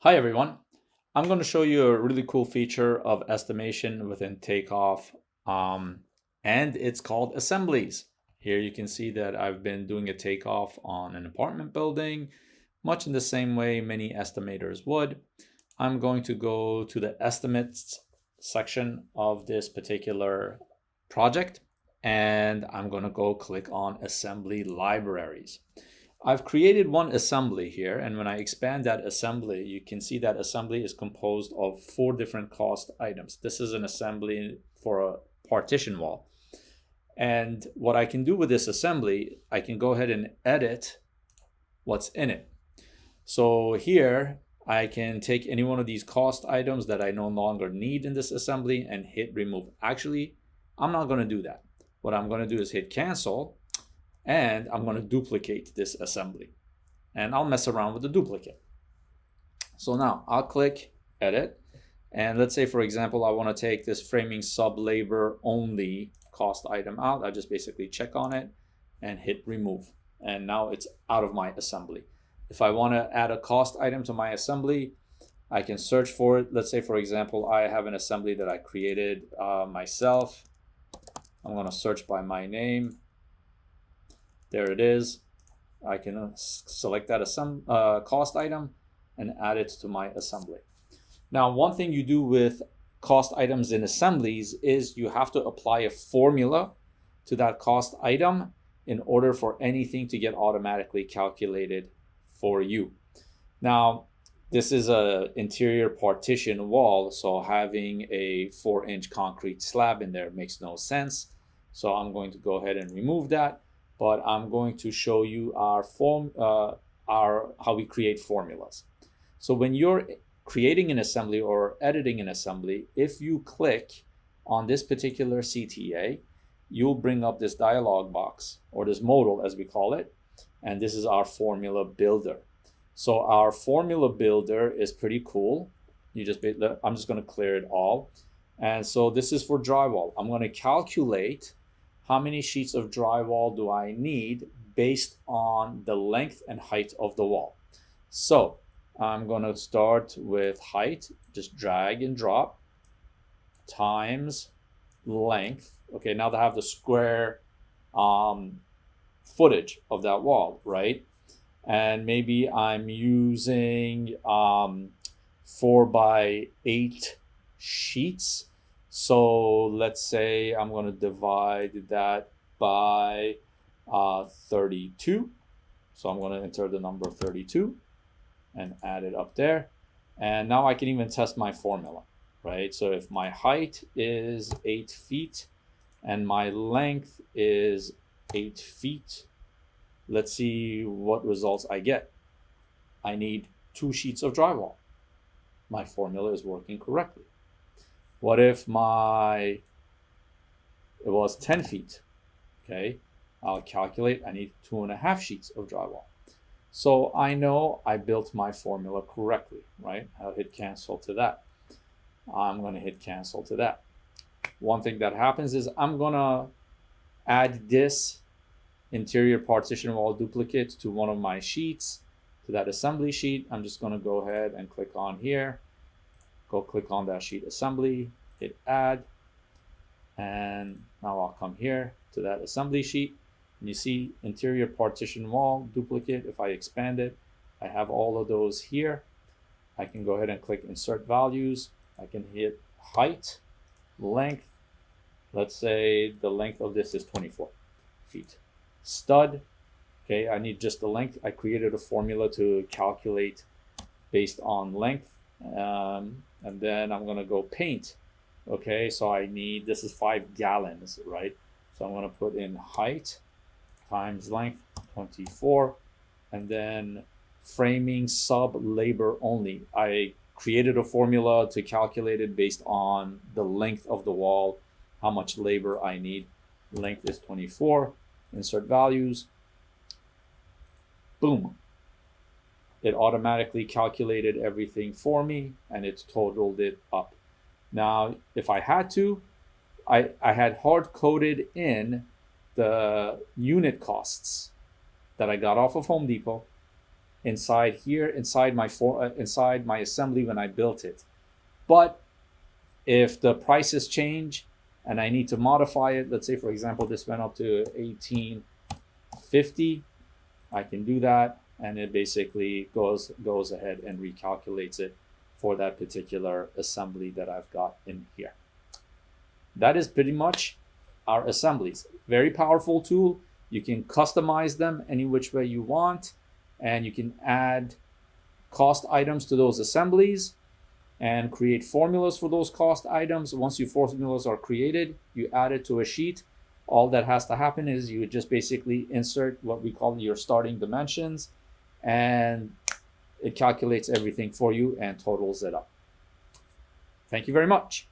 Hi everyone. I'm going to show you a really cool feature of estimation within takeoff, and it's called assemblies. Here you can see that I've been doing a takeoff on an apartment building, much in the same way many estimators would. I'm going to go to the estimates section of this particular project, and I'm going to go click on assembly libraries. I've created one assembly here, and when I expand that assembly, you can see that assembly is composed of 4 different cost items. This is an assembly for a partition wall. And what I can do with this assembly, I can go ahead and edit what's in it. So here, I can take any one of these cost items that I no longer need in this assembly and hit remove. Actually, I'm not going to do that. What I'm going to do is hit cancel, and I'm going to duplicate this assembly, and I'll mess around with the duplicate. So now I'll click edit, and let's say, for example, I want to take this framing sub labor only cost item out. I just basically check on it and hit remove, and now it's out of my assembly. If I want to add a cost item to my assembly, I can search for it. Let's say, for example, I have an assembly that I created myself. I'm going to search by my name. There it is. I can select that cost item and add it to my assembly. Now, one thing you do with cost items in assemblies is you have to apply a formula to that cost item in order for anything to get automatically calculated for you. Now, this is an interior partition wall, so having a 4-inch concrete slab in there makes no sense. So I'm going to go ahead and remove that. But I'm going to show you how we create formulas. So when you're creating an assembly or editing an assembly, if you click on this particular CTA, you'll bring up this dialog box, or this modal as we call it, and this is our formula builder. So our formula builder is pretty cool. I'm just going to clear it all. And so this is for drywall. I'm going to calculate how many sheets of drywall do I need based on the length and height of the wall. So I'm going to start with height, just drag and drop, times length. Okay, now that I have the square footage of that wall, right? And maybe I'm using 4x8 sheets. So let's say I'm going to divide that by 32. So I'm going to enter the number 32 and add it up there. And now I can even test my formula, right? So if my height is 8 feet and my length is 8 feet, let's see what results I get. I need 2 sheets of drywall. My formula is working correctly. What if it was 10 feet? Okay, I'll calculate. I need 2.5 sheets of drywall. So I know I built my formula correctly, right? I'll hit cancel to that. I'm going to hit cancel to that. One thing that happens is I'm going to add this interior partition wall duplicate to one of my sheets, to that assembly sheet. I'm just going to go ahead and click on here. Go click on that sheet assembly, hit add, and now I'll come here to that assembly sheet, and you see interior partition wall duplicate. If I expand it, I have all of those here. I can go ahead and click insert values. I can hit height, length. Let's say the length of this is 24 feet. Stud, okay, I need just the length. I created a formula to calculate based on length. And then I'm going to go paint. Okay, so this is 5 gallons, right? So I'm going to put in height times length, 24, and then framing sub labor only. I created a formula to calculate it based on the length of the wall, how much labor I need. Length is 24, insert values. Boom. It automatically calculated everything for me, and it totaled it up. Now, if I had to, I had hard-coded in the unit costs that I got off of Home Depot inside here, inside my assembly when I built it. But if the prices change and I need to modify it, let's say for example this went up to 1850, I can do that, and it basically goes ahead and recalculates it for that particular assembly that I've got in here. That is pretty much our assemblies. Very powerful tool. You can customize them any which way you want, and you can add cost items to those assemblies and create formulas for those cost items. Once your formulas are created, you add it to a sheet. All that has to happen is you would just basically insert what we call your starting dimensions, and it calculates everything for you and totals it up. Thank you very much.